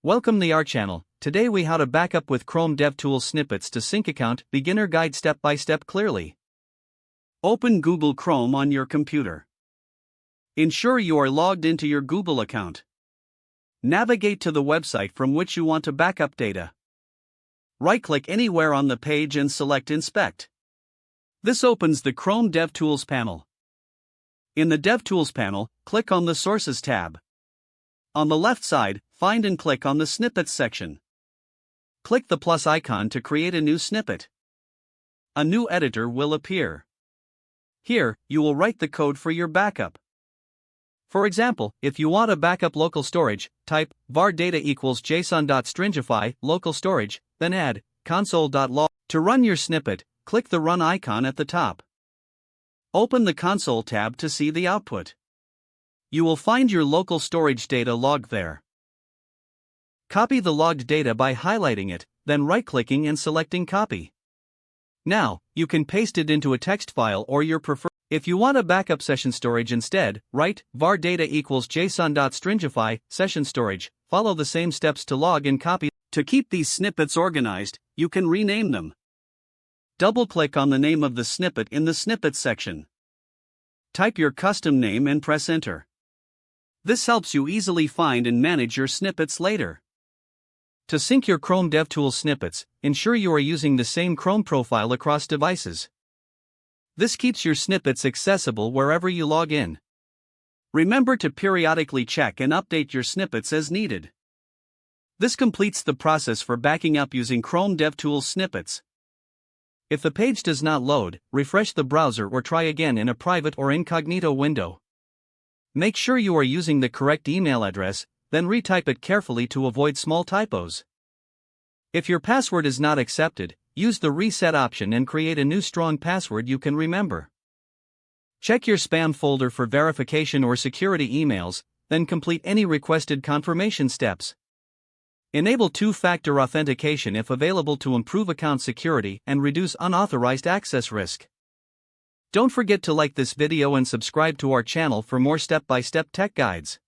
Welcome to our channel. Today we how to backup with Chrome DevTools snippets to sync account, beginner guide step by step clearly. Open Google Chrome on your computer. Ensure you are logged into your Google account. Navigate to the website from which you want to backup data. Right-click anywhere on the page and select Inspect. This opens the Chrome DevTools panel. In the DevTools panel, click on the Sources tab. On the left side, find and click on the Snippets section. Click the plus icon to create a new snippet. A new editor will appear. Here, you will write the code for your backup. For example, if you want to backup local storage, type var data equals json.stringify local storage, then add console.log. To run your snippet, click the Run icon at the top. Open the Console tab to see the output. You will find your local storage data logged there. Copy the logged data by highlighting it, then right-clicking and selecting Copy. Now, you can paste it into a text file or your preferred. If you want a backup session storage instead, write var data equals json.stringify session storage. Follow the same steps to log and copy. To keep these snippets organized, you can rename them. Double-click on the name of the snippet in the Snippets section. Type your custom name and press Enter. This helps you easily find and manage your snippets later. To sync your Chrome DevTools snippets, ensure you are using the same Chrome profile across devices. This keeps your snippets accessible wherever you log in. Remember to periodically check and update your snippets as needed. This completes the process for backing up using Chrome DevTools snippets. If the page does not load, refresh the browser or try again in a private or incognito window. Make sure you are using the correct email address, then retype it carefully to avoid small typos. If your password is not accepted, use the reset option and create a new strong password you can remember. Check your spam folder for verification or security emails, then complete any requested confirmation steps. Enable two-factor authentication if available to improve account security and reduce unauthorized access risk. Don't forget to like this video and subscribe to our channel for more step-by-step tech guides.